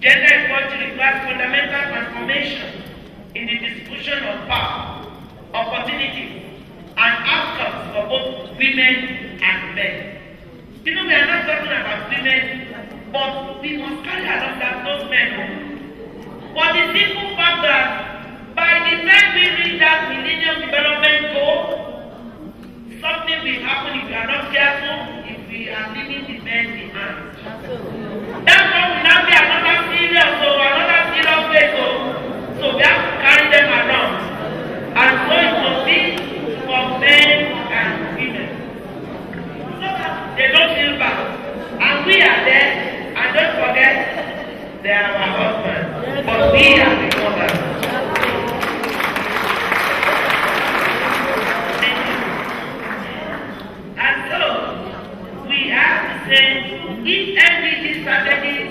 Gender equality requires fundamental transformation in the distribution of power, opportunities, and outcomes for both women and men. You know, we are not talking about women, but we must carry along that those men. But the simple fact that by the time we reach that Millennium Development Goal, something will happen if we are not careful, if we are leaving the men behind. That one will not be another serious way, so we have to carry them around. And so it must be for men and women. So that they don't feel bad. And we are there, and don't forget, they are our husbands, but we are the mothers. And so, we have to say, if MDG strategies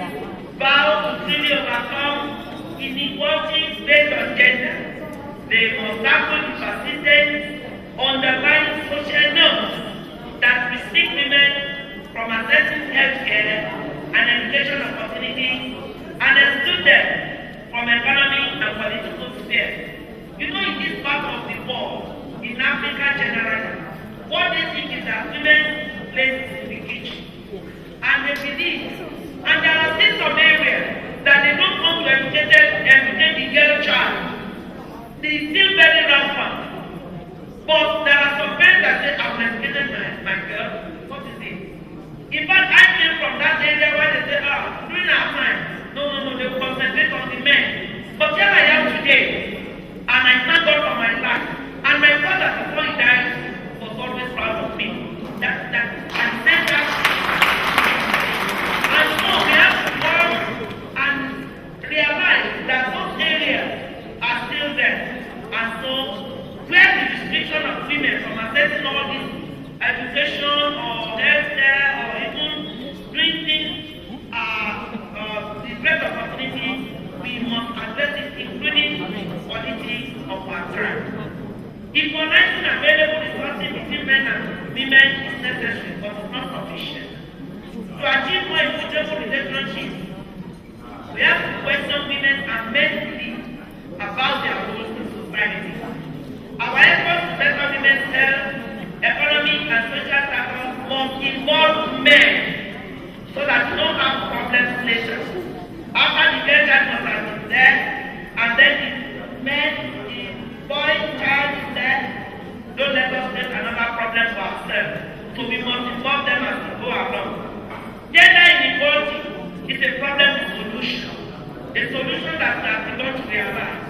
vow to truly overcome inequalities based on gender, they must tackle the persistent underlying social norms that restrict women from accessing healthcare and education opportunities and exclude them from economic and political spheres. You know, in this part of the world, in Africa generally, what they think is that women's place is in the kitchen. And they believe, and there are still some areas that they don't want to educate the girl child. They are still very rampant. But there are some parents that say, I've educated my girl. What is it? In fact, I came from that area where they say, during our time, no, they will concentrate on the men. But here I am today, and I thank God for my life. And my father, before he died, was always proud of me. And said that. And so we have to work and realize that those areas are still there. And so, where the restriction of women from accessing all this education or healthcare or even doing things, the great opportunities, we must address it, including politics of our time. Equalizing available resources between men and women is necessary, but it's not sufficient. To achieve more equitable relationships, we have to question women and men's beliefs about their roles in society. Our efforts to better women's health, economic and social status must involve men so that we don't have problems later. After the girl child must have been there, and then the men, the boy child is there, don't let us create another problem for ourselves. So we must involve them as we go along. Gender inequality is a problem solution. A solution that we have begun to realize.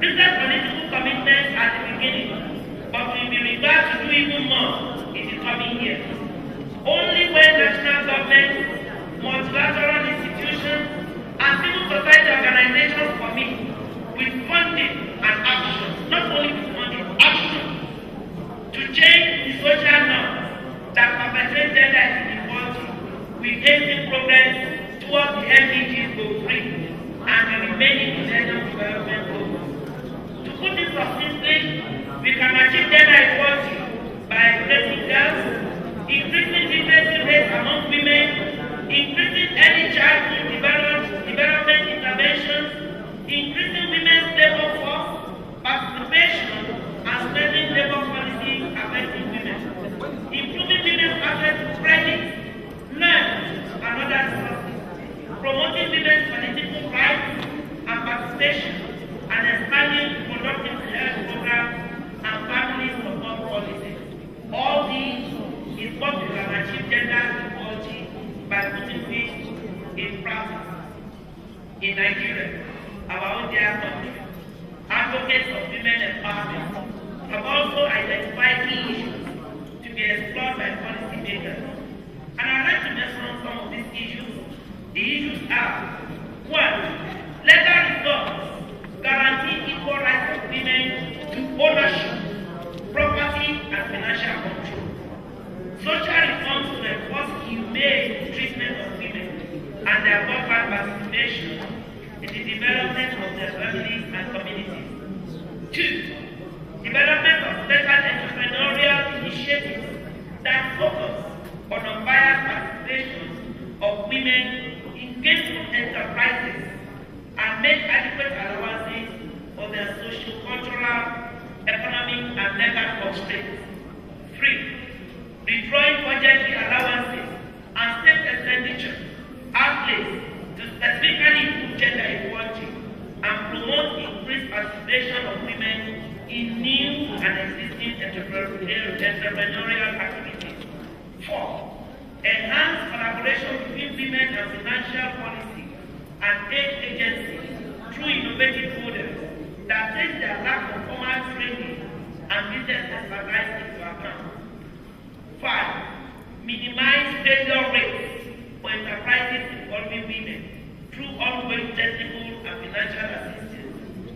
Recent political commitments at the beginning, but we will be required to do even more in the coming years. Only when national governments, multilateral institutions, and civil society organizations commit with funding and action, not only with funding, action, to change the social norms that perpetuate gender inequality, we hasten progress towards the MDGs Goal 3 and the remaining Millennium Development Goals. To put it succinctly, we can achieve gender equality by educating girls, increasing literacy rates among women, increasing early childhood development interventions, increasing women's labor force participation, and strengthening labor policies affecting women, improving women's access to credit, loans, and other resources, promoting women's political rights and participation, and expanding productive health programs and family support policies. All these is what we can achieve gender equality by putting this in practice. In Nigeria, our own dear country, advocates of women empowerment have also identified key issues to be explored by policymakers. And I'd like to mention some of these issues. The issues are: 1. Legal reforms guarantee equal rights of women to ownership, property, and financial control. Social reforms to enforce humane treatment of women and their proper participation in the development of their families and communities. 2. Development of special entrepreneurial initiatives that focus on unbiased participation of women in gainful enterprise make adequate allowances for their social, cultural, economic, and legal constraints. 3. Withdrawing budgetary allowances and state expenditure outlays to specifically improve gender equality and promote increased participation of women in new and existing entrepreneurial activities. 4. Enhance collaboration between women and financial policy and aid agencies through innovative models that take their lack of formal training and business expertise into account. 5. Minimize failure rates for enterprises involving women through ongoing technical and financial assistance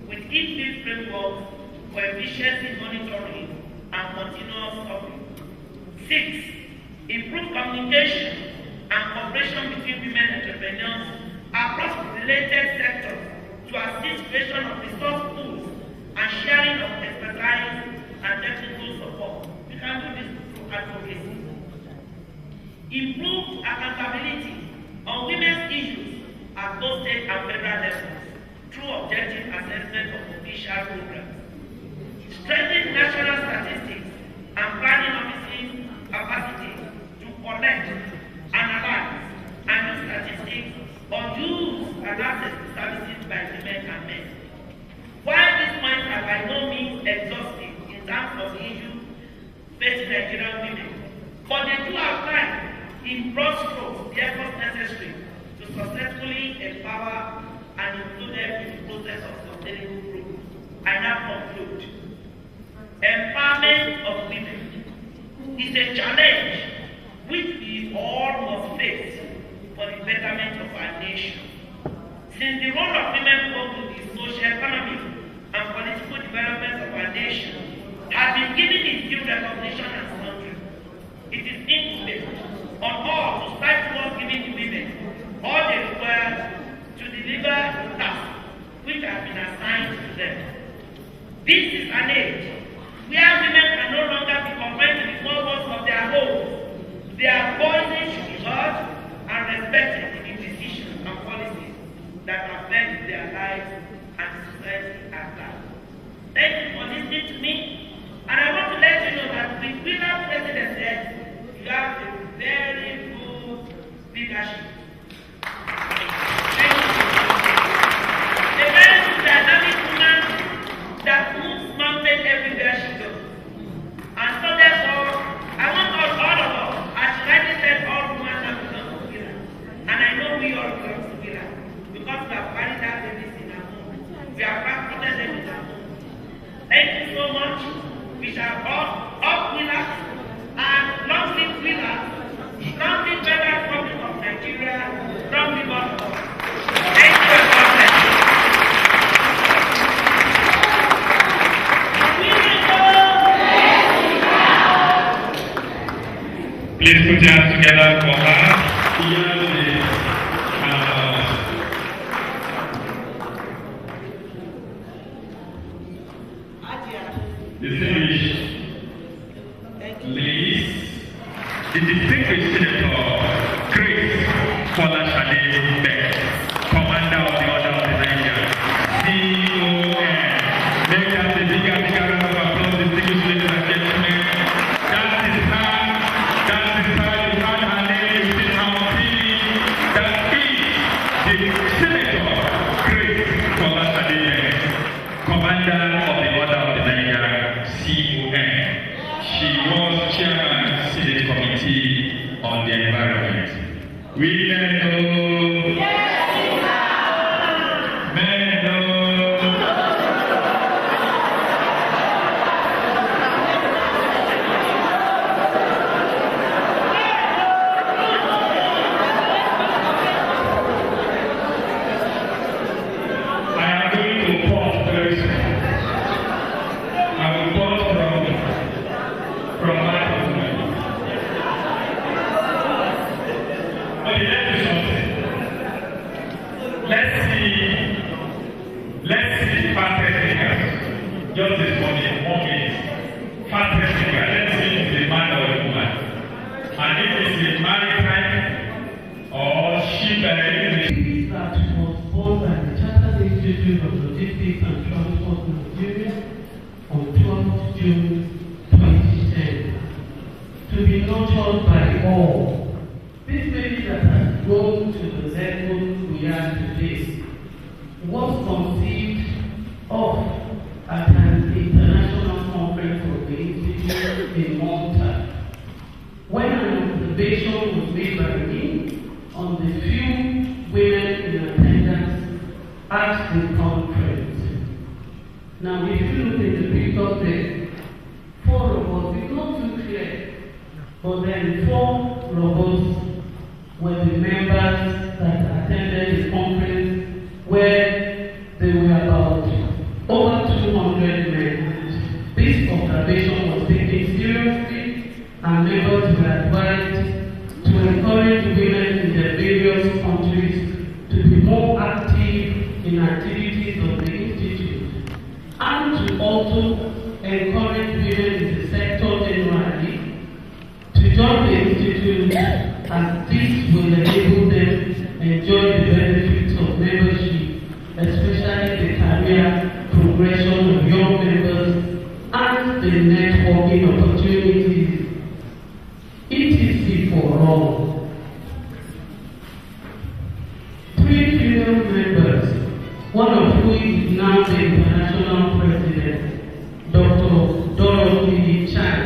with inbuilt frameworks for efficiency monitoring and continuous upgrade. 6. Improve communication and cooperation between women entrepreneurs across related sectors to assist creation of resource pools and sharing of expertise and technical support. We can do this through advocacy. Improve accountability on women's issues at both state and federal levels through objective assessment of official programs. Strengthen national statistics and planning offices' capacity to collect, analyze, and use statistics on use and access to services by women and men. While these points are by no means exhaustive in terms of the issues facing Nigerian women, but they do outline in broad strokes the efforts necessary to successfully empower and include them in the process of sustainable growth. I now conclude. Empowerment of women is a challenge which we all must face for the betterment of our nation. Since the role of women both in the socio-economic and political development of our nation has been given its due recognition as country, it is incumbent on all to strive towards giving the women all they require to deliver the tasks which have been assigned to them. This is an age where women can no longer be confined to the four walls of their homes. Their voices should be heard and respected in the decisions and policies that affect their lives and society at large. Thank you for listening to me, and I want to let you know that with WILAT President said, you have a very good leadership. Thank you. A very good dynamic woman that moves mountains everywhere she goes. And so therefore, I want all of us, as she rightly said, all women have belong to WILAT. And I know we all belong to WILAT because we have carried out babies in our home. We have practiced them in our home. Thank you so much. We shall all up WILAT and long live WILAT. Long live Federal Republic of Nigeria. Long live all of us. Thank you and God bless you. Please put your hands together for her. Distinguished ladies, the distinguished Senator Grace Folashade Beck, Commander of the Order of the Niger, CON. Make us a bigger round of applause, distinguished ladies and gentlemen. That is her. You found her name, you see her on TV. That is the Senator Grace Folashade Beck, Commander of the Order of the Niger, CON. She was chairman of the Senate Committee on the Environment. Women know. Men know. I am going to pause very soon. I will pause from my husband. Okay, let's do something. Let's see the fastest figures. Just this morning, 1 minute. Fastest figure. Let's see if it's a man or a woman. And if it's a maritime or ship, that was born by the Charter Ministries of Logistics and Transport Nigeria on 12th June 2010. To be nurtured by all. This baby that has grown to the level we are today was conceived of at an international conference of the Institute in Malta, when an observation was made by me on the few women in attendance at the conference. Now, if you look at the picture there, 4 robots, it's not too clear, but then 4 robots were the members that attended the conference, where there were about over 200 men. This observation was taken seriously, and members were advised to encourage women in their various countries to be more active in activities of the Institute, and to also encourage women in the sector generally to join the Institute, as this will enable them enjoy the benefits of membership, especially the career progression of young members and the networking opportunities. ETC for all. 3 female members, one of whom is now the international president, Dr. Dorothy Chan,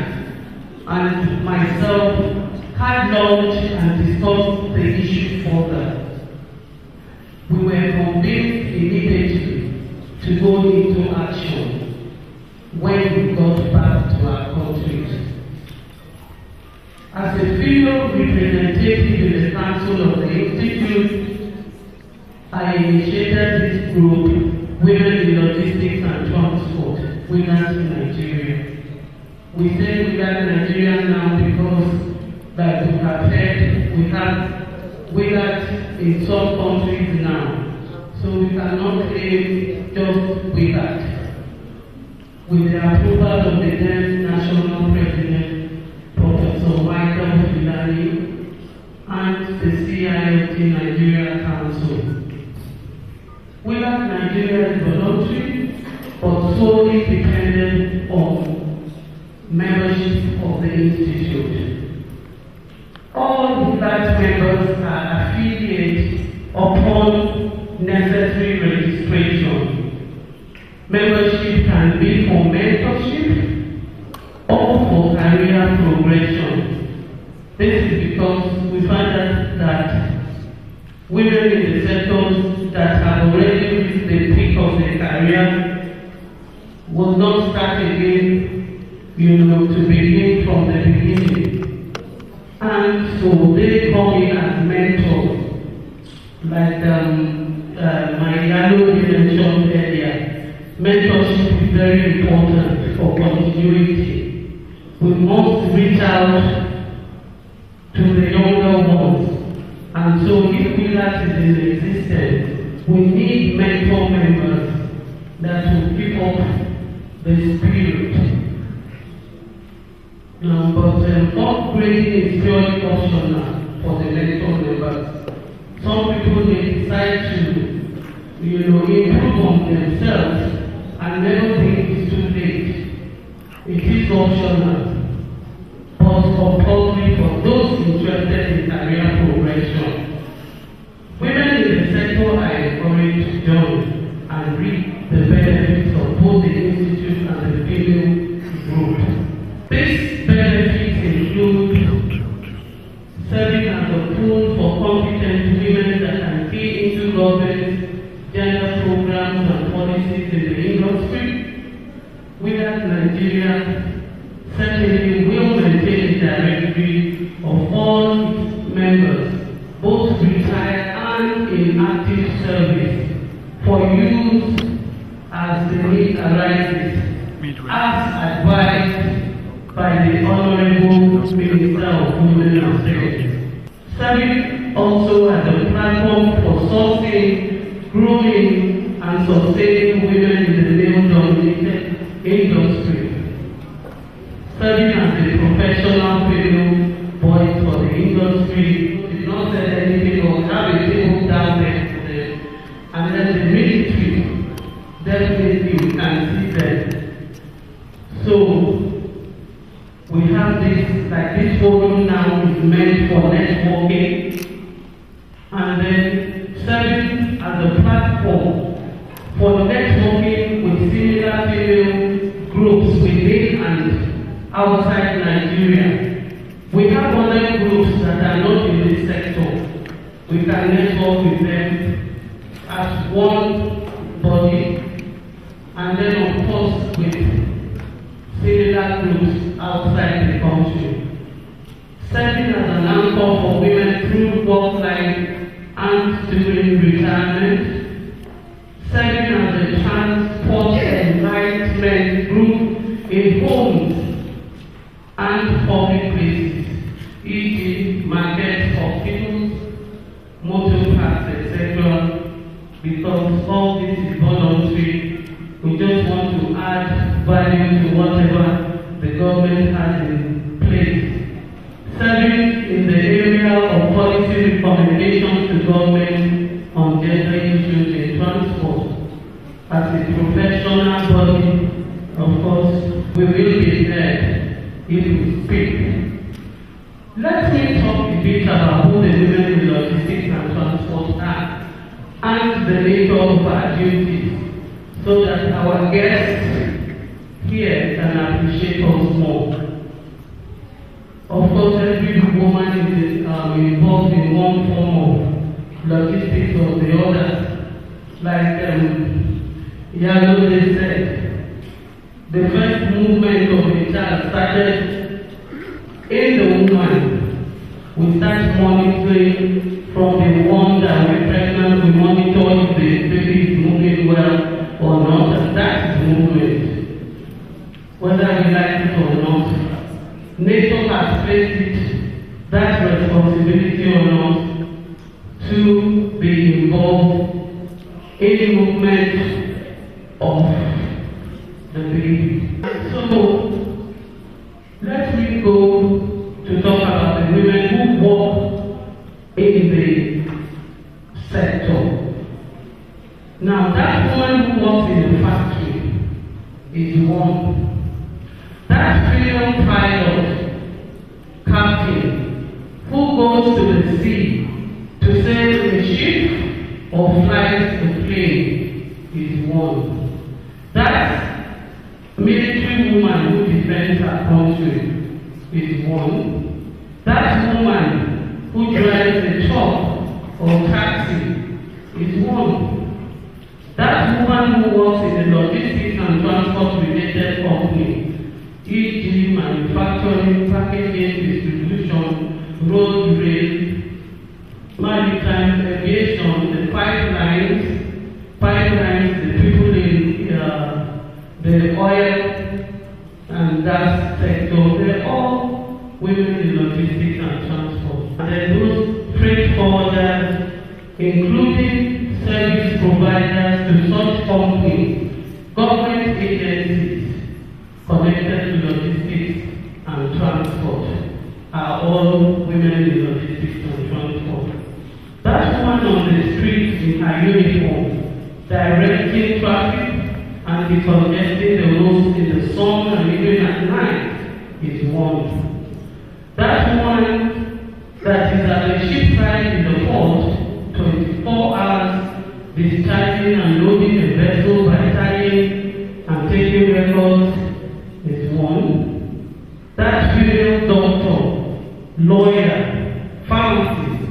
and myself had launched and discussed the issue further. We were convinced immediately to go into action when we got back to our countries. As a female representative in the Council of the Institute, I initiated this group, Women in Logistics and Transport, WILAT Nigeria. We say WILAT Nigeria now because, like we have heard, we have WILAT in some countries now. So we cannot claim just WILAT. With the approval of the then National President, Professor Michael Filani, and the CILT Nigeria Council. WILAT Nigeria is voluntary, but solely dependent on membership of the Institute. All WILAT members are affiliated upon necessary registration. Membership can be for mentorship or for career progression. This is because we find that women in the sectors that have already reached the peak of their career will not start again, to begin from the beginning. And so they come in as mentors, like my Yalo mentioned earlier. Mentorship is very important for continuity. We must reach out to the younger ones. And so if WILAT is in existence, we need mentor members that will keep up the spirit. Now, but upgrading is purely optional for the mentor members. Some people may decide to, improve on themselves and never think it's too late. It is optional, but compulsory for those interested in career progression. Women in the sector are encouraged to join and reap the benefits of both the Institute and the female group. These benefits include serving as a pool for competent women that can feed into government, gender programs and policies in the industry. WILAT Nigeria certainly will maintain the directory of all members, both retired and in active service, for use as the need arises, as advised by the Honorable Minister of Women Affairs. Serving also as a platform for sourcing, grooming, and sustaining women in the male-dominated industry. Serving as a professional female voice for the industry, who did not say anything or have a table down there for them. And then the ministry, definitely we can see them. So we have this, like this forum now is meant for networking, and then serving as a platform for networking with similar female groups within and outside Nigeria. We have other groups that are not in this sector. We can network with them as one body, and then of course with similar groups outside the country. Serving as an anchor for women through work life and during retirement. Serving as a transport enlightenment group in homes and public places, e.g. markets, hospitals, motor parks, etc. Because all this is voluntary, we just want to add value to whatever the government has in place. Serving in the area of policy recommendations to government on gender issues in transport. As a professional body, of course, we will be there if we speak. Let me talk a bit about who the women in logistics and transport are and the nature of our duties, so that our guests here can appreciate us more. Of course, every woman is involved in one form of logistics or the other. Like Yalo said, the first movement of a child started in the woman. We start monitoring from the one that we're pregnant, we monitor if the baby is moving well or not, and that is movement. Whether we like it or not. Nature has placed it, that responsibility on us to be involved in movement of the baby. So let me go to talk about the women who work in the sector. Now that woman who works in the factory is one. That freedom pilot, captain, who goes to the sea to sail a ship or flies a plane is one. That military woman who defends her country is one. That woman who drives a truck or taxi is one. That woman who works in the logistics and transport related company, e.g. manufacturing, packaging, distribution, road, rail, maritime, aviation, the pipelines, the people in the oil and gas sector, they're all women in logistics and transport. And then those freight forwarders, including service providers to such companies, government agencies, connected to logistics and transport are all women in logistics and transport. That woman on the street in her uniform, directing traffic and decongesting the roads in the sun and even at night is one. That woman that is at the shipside in the port 24 hours discharging and loading the vessel by tying and taking records is one. That female doctor, lawyer, pharmacist,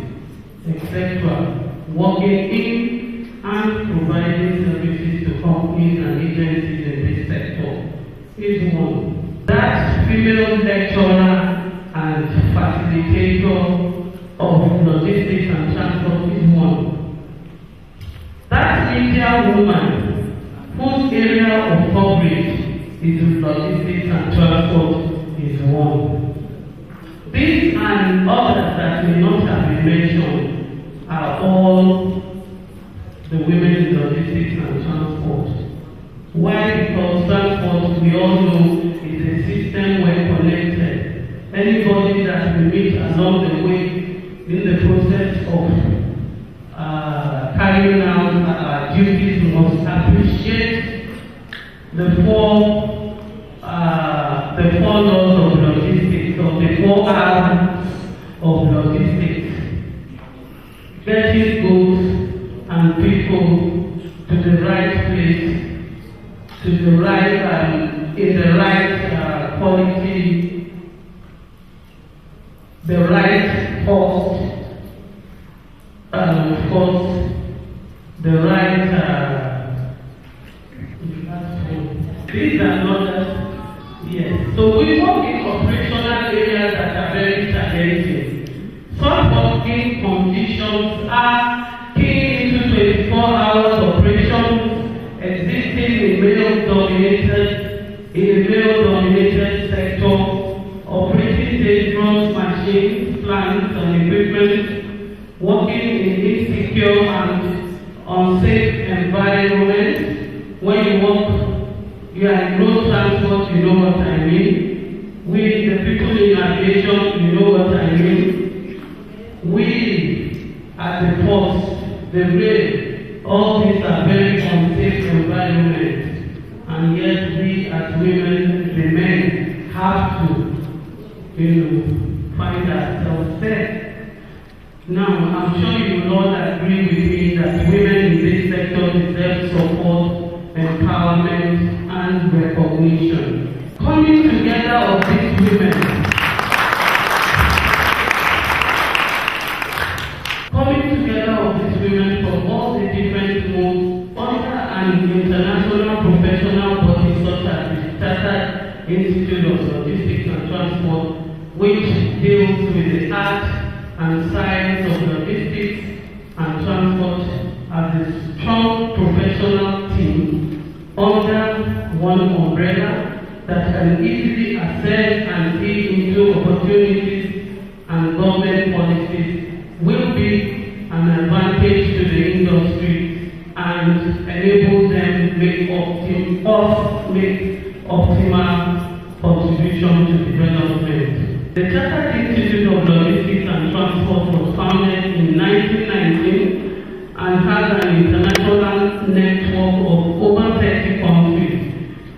etc., working in and providing services to companies and agencies in this sector is one. That female lecturer and facilitator of logistics and transport is one. That Indian woman whose area of coverage is logistics and transport is one. These and others that may not have been mentioned are all the women in logistics and transport. Why? Because transport, we all know, is a system well connected. Anybody that we meet along the way in the process of carrying out our duties must appreciate the four laws of logistics, or the 4 R's of logistics, getting goods and people to the right place, to the right, in the right quality, the right cost, and of course, the right. These are not yes. So we work in operational areas that are very challenging. Some working conditions are key into 24 hours operations existing in male-dominated sector, operating dangerous machines, plants, and equipment, working in insecure and unsafe environments. When you work, you are in road transport, you know what I mean. We, the people in aviation, you know what I mean. We, at the force, the rail, all these are very unsafe environments. And yet we, as women, the men, have to, find ourselves there. Now, I'm sure you will all agree with me that women in this sector deserve support, empowerment, and recognition. Coming together of these women, from all the different modes under an international professional body such as the Chartered Institute of Logistics and Transport, which deals with the art and science of logistics and transport as a strong professional team under one umbrella that can easily assess and see into opportunities and government policies, will be an advantage to the industry and enable them make optimal contribution to development. The Chartered Institute of Logistics and Transport was founded in 1919 and has an international network of over 30 countries,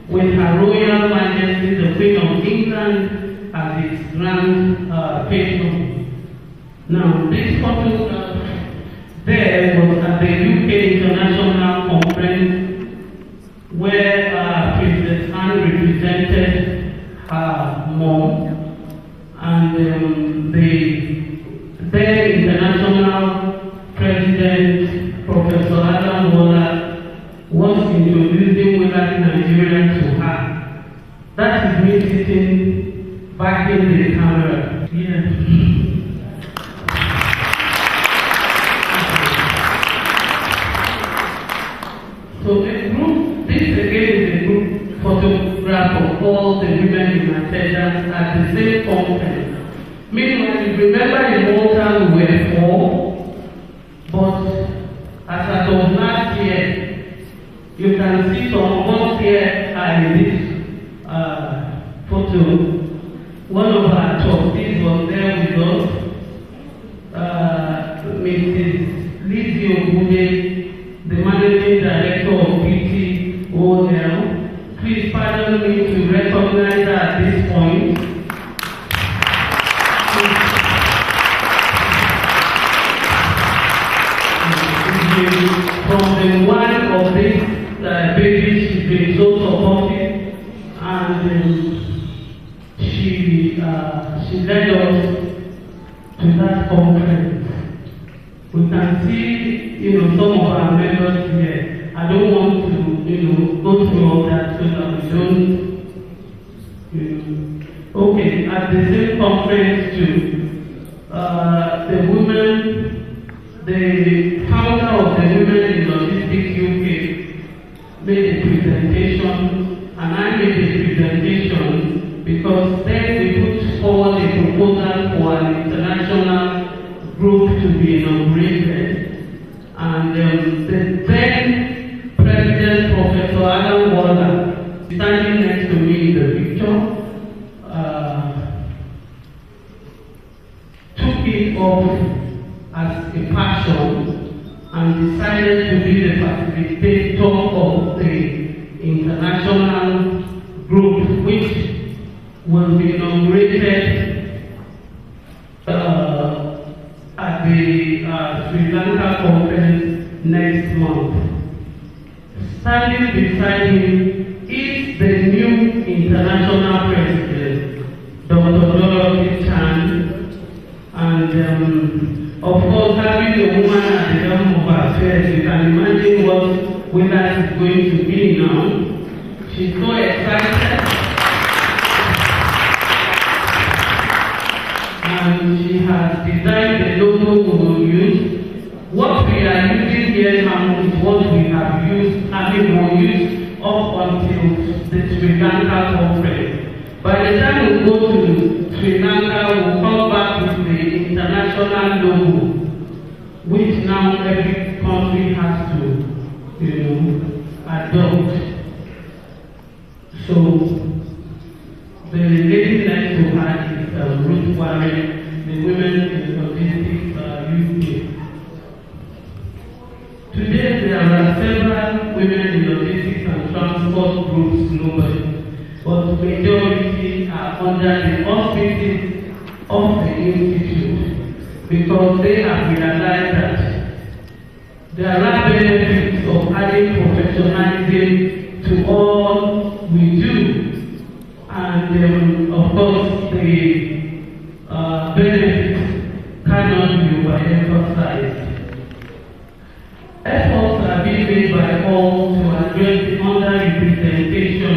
with Her Royal Majesty the Queen of England as its grand patron. Now, this photograph there was at the UK International Conference, where Princess Anne represented her mom, and the then international president, Professor Adam WILAT, was introducing WILAT Nigeria to her. That is me sitting back in the camera. Yes. So a group, this again is a group photograph of all the women in attendance at the same conference. Meanwhile, you remember in Malta we were 4, but as of last year, you can see some of us here are in this photo. One of our trustees was there with us, Mrs. Lizzie Abuja, the managing director of PTOL. Please pardon me to recognize her at this point. From the one of these babies, she's been so supportive, and she led us to that conference. We can see, some of our members here. I don't want to, go through all that so that we don't, Okay, at the same conference too, the founder of the Women in Logistics UK made a presentation, and I made a presentation because then we put forward a proposal for an international group to be inaugurated, and the then President Professor Adam WILAT, standing next to me in the picture, took it off as a passion and decided to be the facilitator of the international group which will be inaugurated at the Sri Lanka conference next month. Standing beside him is the new international president, Dr. Dorothy Chan, and of course, having a woman at the helm of our affairs, you can imagine what WILAT is going to be now. She's so excited, and she has designed the logo we will use. What we are using here now is what we have used, will use up until the Sri Lanka conference. By the time we go to Sri Lanka, we'll come back with the international logo, which now every country has to, adopt. So, the lady next to her is Ruth Warren, the Women in Logistics UK. Today, there are several women in logistics and transport groups globally, but majority are under the auspices of the institute because they have realized that there are benefits of adding professionalism to all we do, and of course, the benefits cannot be overemphasized. Efforts are being made by all to address the underrepresentation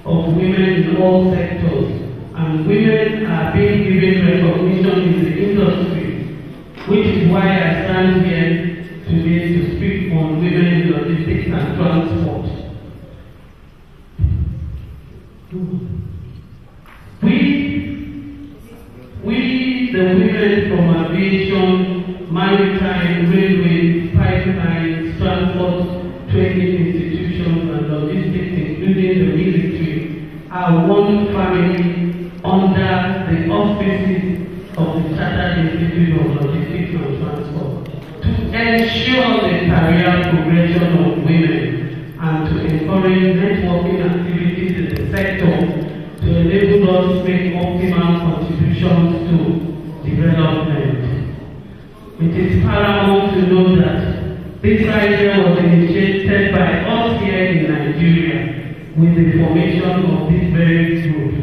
of women in all sectors, and women are being given recognition in the industry, which is why I stand here today to speak on women in logistics and transport. We, the women from aviation, maritime, railway, pipelines, transport, training institutions, and logistics, including the military, are one family under the auspices of the Chartered Institute of Logistics and Transport to ensure the career progression of women and to encourage networking activities in the sector to enable us to make optimal contributions to development. It is paramount to know that this idea was initiated by us here in Nigeria with the formation of this very group.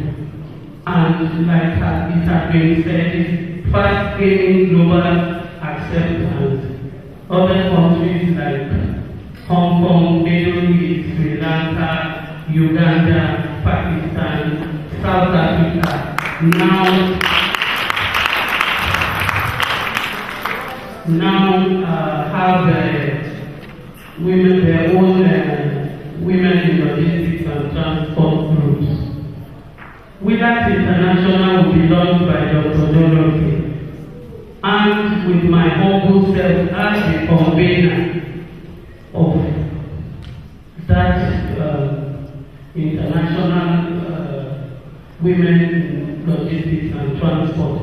And like it has been said, it's fast gaining global acceptance. Other countries like Hong Kong, Middle East, Sri Lanka, Uganda, Pakistan, South Africa now have women, their own women in logistics and transport groups. WILAT International will be launched by Dr. Dorothy, and with my humble self as the convener of that international women in logistics and transport.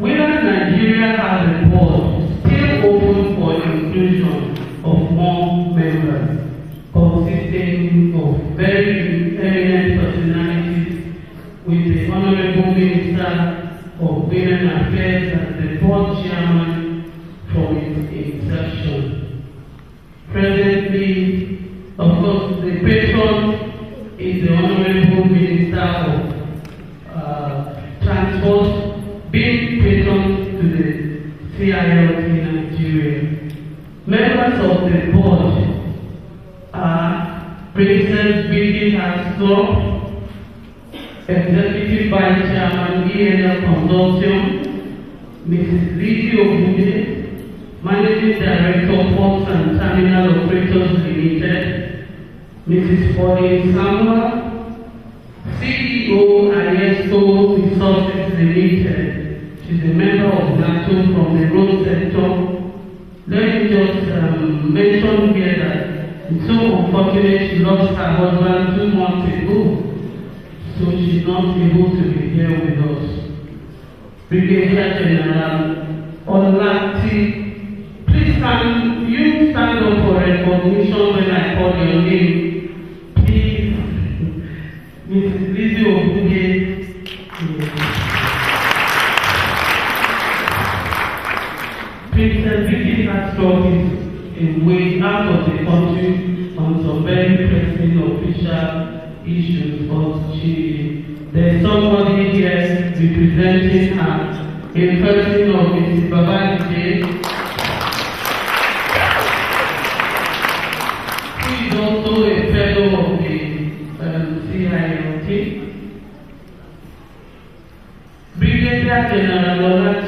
WILAT Nigeria has a board still open for inclusion of more members, consisting of very eminent personalities, with the Honorable Minister of Women Affairs as the board chairman from its inception. Presently, of course, the patron is the Honorable Minister of Transport, being patron to the CILT Nigeria. Members of the board are Princess Vicky Hastor, Executive Vice Chairman, ENL Consortium, Mrs. Lizzie Obude, Managing Director, Ports and Terminal Operators Limited, Mrs. Pauline Samuel, CEO, ISO Resources Limited. She's a member of NATO from the road sector. Let me just mention here that it's so unfortunate she lost her husband 2 months ago. So she's not able to be here with us. Brigadier General Olati, please can you stand up for recognition when I call your name? Please. behalf of the country on some very pressing official issues, but there's somebody here representing her in person of Mrs. Babajide, who is also a fellow of the CILT. Brigadier General WILAT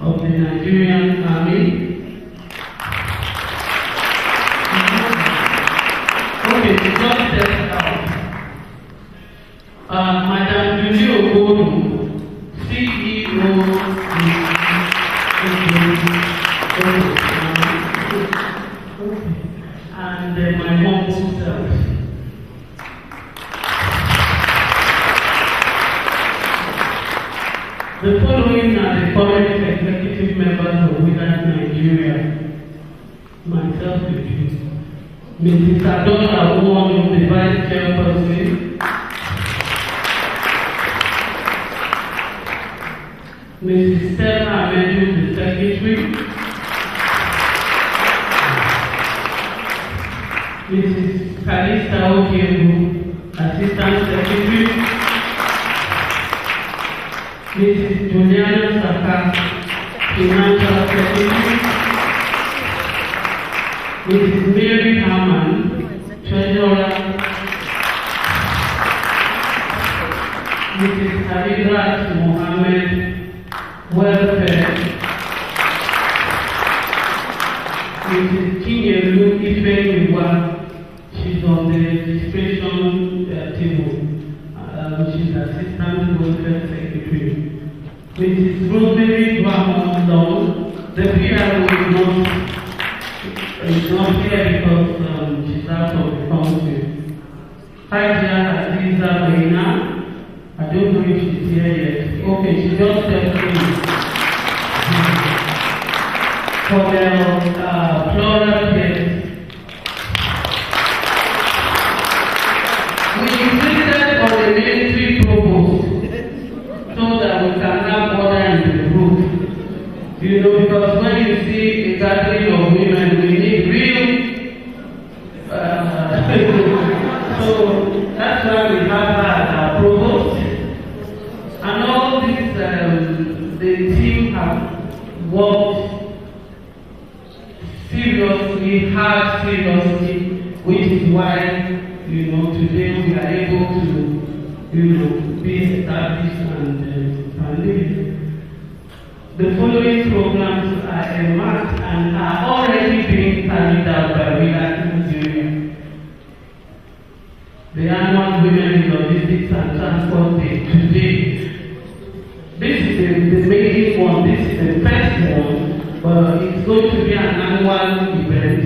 of the Nigerian Army. Okay, to just test out. Madam Julie Ogodu, CEO and my humble self. The following are the current executive members of WILAT Nigeria. Myself with you. Mrs. Adona Wong, the Vice Chairperson. Mrs. Stella Amedu, the Secretary. Mrs. Kalista Okebu, Assistant Secretary. Mrs. Juliana Saka, Financial Secretary. Mrs. Mary Hammond, Treasurer. Mrs. Harirat Mohammed, Welfare. Mrs. Chinyelu Ifeyiwa, she's on the registration table, which is Assistant Welfare Secretary. Mrs. Rosemary Dwamon, the PRO is not here because she's out of the country. Hajia Aziza Maina, I don't know if she's here yet. Okay, she just stepped in. For the floral guests, we insisted on the military provost so that we can have order in the group. You know, because when you see a gathering of women, we need real. So that's why we have our provost. And all this, the team have worked hard seriously, which is why, you know, today we are able to, you know, be established and live. The following programs are earmarked and are already being carried out by WILAT Nigeria. The annual Women in Logistics and Transport Day today. This is the main one, this is the first one. But it's going to be an annual event.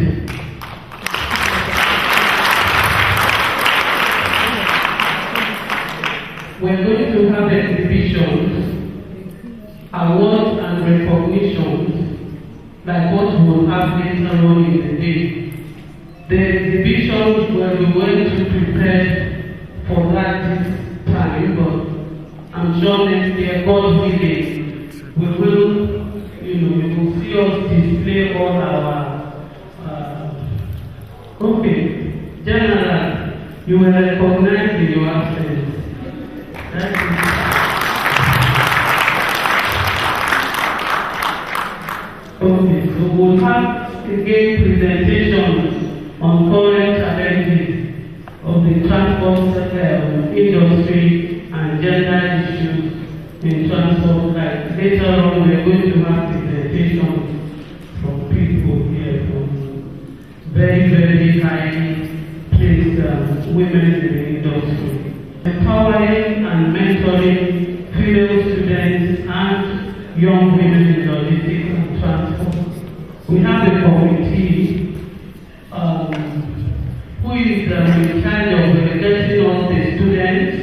We're going to have exhibitions, awards and recognitions, like what we will have later on in the day. The exhibitions we're going to prepare for that this time, but I'm sure next year, God willing, we will. You know, you will see us display all our. Okay, General, you will recognize in your absence. Okay, so we'll have again presentations on current challenges of the transport industry and gender issues in transport. Like later on, we're going to have presentations from people here from very, very highly placed women in the industry. Empowering and mentoring female students and young women in logistics and transport. We have a committee who is in charge of getting all the students,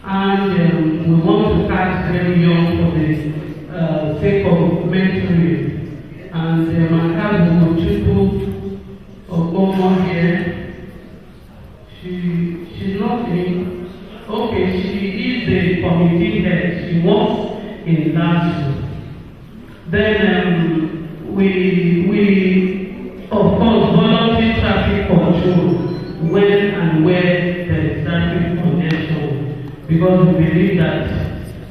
and we want to catch them young for the sake of mentoring. And I have Mochuku Ogomo here. She's not in. Okay, she is the committee head. She works in LASU. Then we because we believe that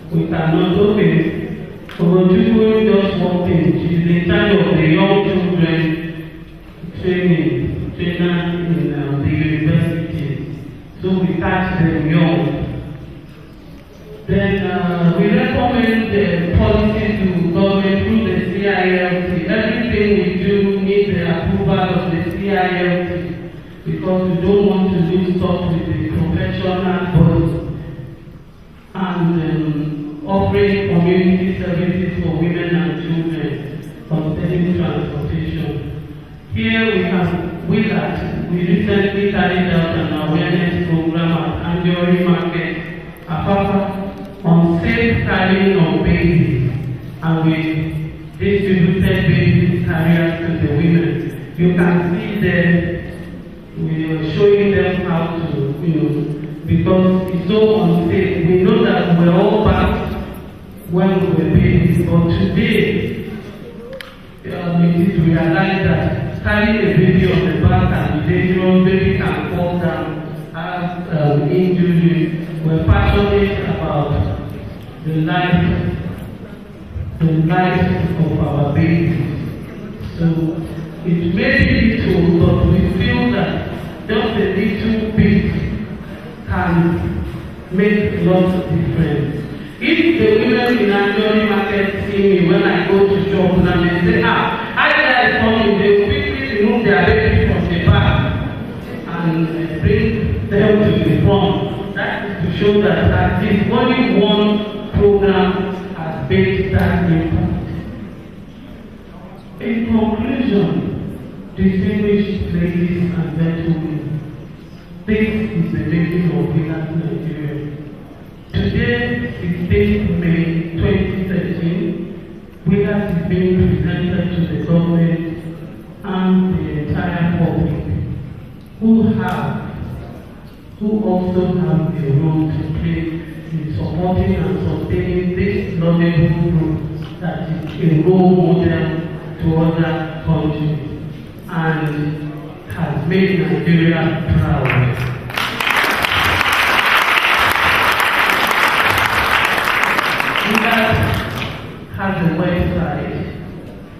we cannot Ojukwu just one thing. She's in charge of the young children trainer in the university. So we catch them young. Then we recommend the policy to government through the CILT. Everything we do needs the approval of the CILT because we don't want to lose touch with the professional body and offering community services for women and children, sustaining transportation. Here we have WILAT. We recently carried out an awareness program at Anjori Market, Apapa, on safe carrying of babies, and we distributed baby carriers to the women. You can see them, we are showing them how to, because it's so unsafe. We know that we're all back when we were babies, but today, we need to realize that carrying a baby on the back and the dangerous, baby can fall down, have injury. We're passionate about the life of our babies. So it may be little, but we feel that just a little bit can make lots of difference. If the women in Anjori Market see me when I go to shop and they say, I guys coming, they will quickly remove their baby from the back and bring them to the front. That is to show that at least only one program has made that impact. In conclusion, distinguished ladies and gentlemen, this is the making of WILAT Nigeria. Today, 16th May 2013, WILAT is being presented to the government and the entire public who also have a role to play in supporting and sustaining this laudable group that is a role model to other countries and has made Nigeria proud. WILAT has a website.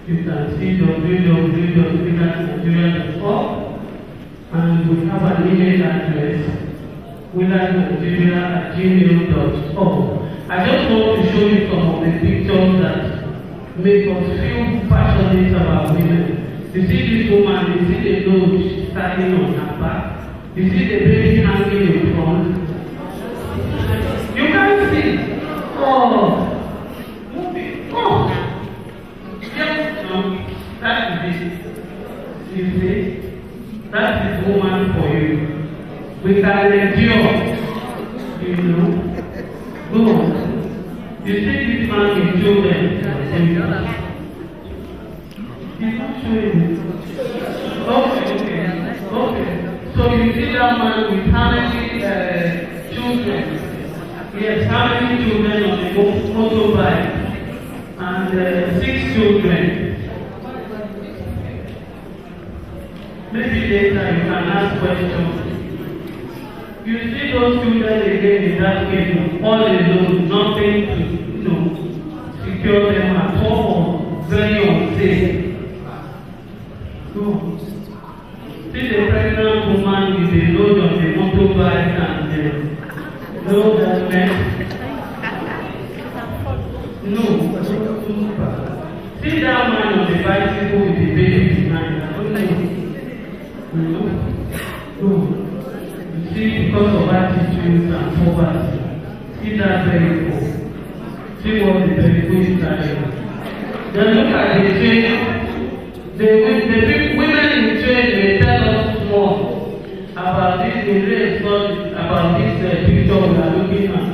You can see www.wilatnigeria.org, and we have an email address, wilatnigeria@gmail.org. I just want to show you some of the pictures that make us feel passionate about women. You see this woman, you see the load standing on her back, you see the baby hanging in front. You can't see. Oh, yes, no, that is it. You see, that is woman for you. We can endure, Go. You see this man with children. He's not showing it. Okay. So you see that man with how many children? Yes, how many children on the motorbike? And 6 children. Maybe later you can ask questions. You see those children again in that game, all alone, nothing to secure them at all, very unsafe. So, see the pregnant woman with the load on the motorbike and no helmet. No. See that man on the bicycle with the baby behind. No. You see, because of attitudes and poverty, see that vehicle. See what the vehicle is carrying. Then look at the train. The women in the train may tell us more about this, about this picture we are looking at.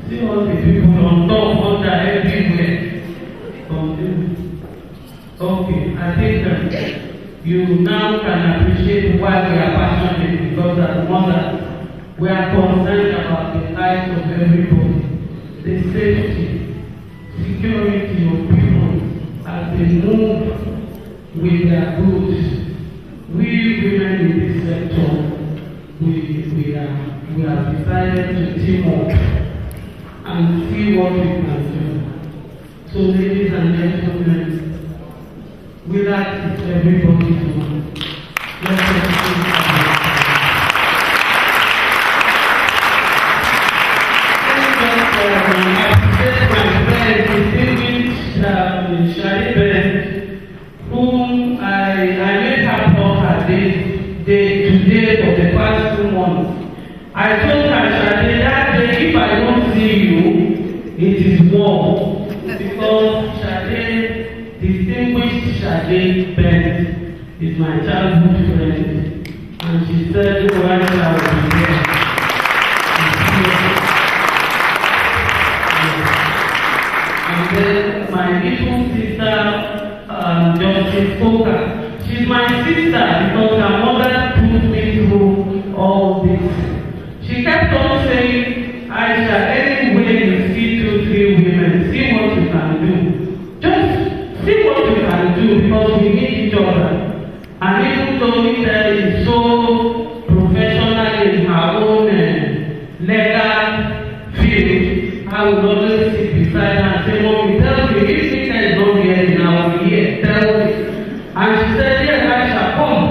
See all the people on top, under, everywhere. Okay, I think that you now can appreciate why we are passionate, because as mothers, we are concerned about the lives of everybody, the safety, security of people as they move with their goods. We women in this sector, we have decided to team up and see what we can do. So, ladies and gentlemen, WILAT is everybody's one. Let's I appreciate my friend, distinguished Shariben, whom I made her talk her today for the past 2 months. I told her, Shade, that day, if I don't see you, it is war. Because Shade, distinguished Shade Bent, is my childhood friend. And she said, why shall I be there? And then my little sister, Justice Coker, she's my sister because her mother put me through all this. She kept on saying, Aisha, anywhere you see 2, 3 women, see what you can do. Just see what you can do because we need each other. And even though Mr. is so professional in her own legal field, I would always sit beside her and say, Mommy, tell me, if Mr. is not here now, here, tell me. And she said, yes, Aisha, come.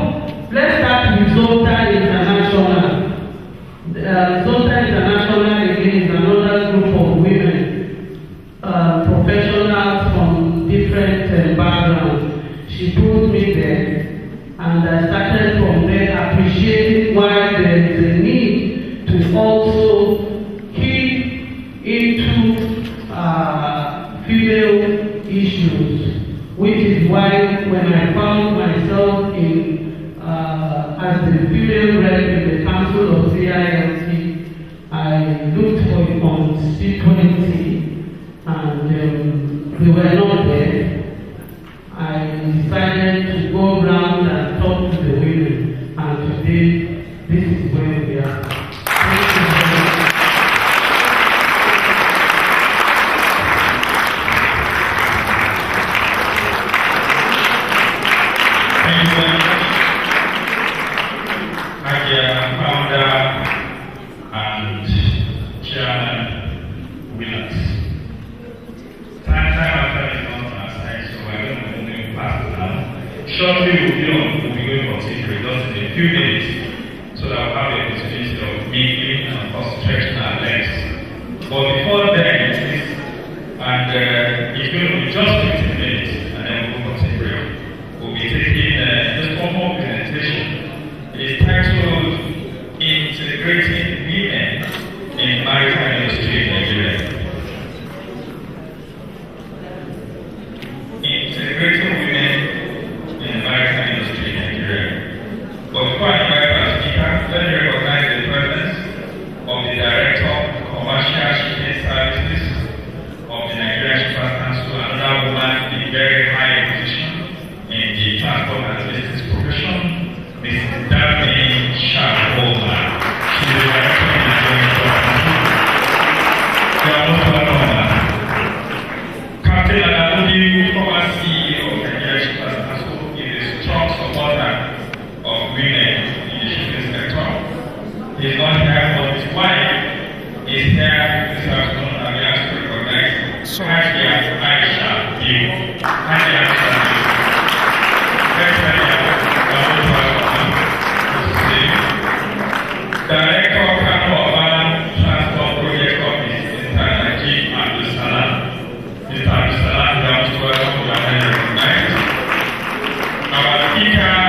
Let's start with Zota International. Zota International again is another group of women, professionals from different backgrounds. She put me there, and I started from there appreciating why there is a need to also keep into female issues, which is why when I found myself in as the female rep in the Council of CILT, I looked for a constituency and they were not there. I decided to go around and talk to the women, and today this is where we are. Thank you very much. Thank you very much. Founder and chairman WILAT. Time after is not last time, so we're going to move fast now. Shortly we'll be going for secret just in a few minutes, so that we'll have the opportunity of mingling and of course stretching our legs. But before then, and it's going to be just 15 minutes, and then we'll go for secret. We'll be taking just one more presentation. It is titled Integrating Women in Maritime Industry in Nigeria. Integrating Women in the Maritime Industry in Nigeria. But before I invite our speaker, let me recognize the presence of the Director of Commercial Shipping Services of the Nigerian Shippers Council, another woman in a very high position in the transport and logistics profession, Mrs. Daphne Shakola. She is the Director of the Nigerian Shippers Council. You are most welcome. Captain Adamudi, former CEO of the Nigerian Shippers Council, is a strong supporter of women in the shipping sector. He is not here, but his wife is here this afternoon, and we have to recognize Hajiya Aisha Biu. Hajiya Aisha Biu. Director of Urban Transport Project Office, Mr. Najib Abdulsalam. Mr. Abdulsalam, you are most welcome to our recognized. Our speaker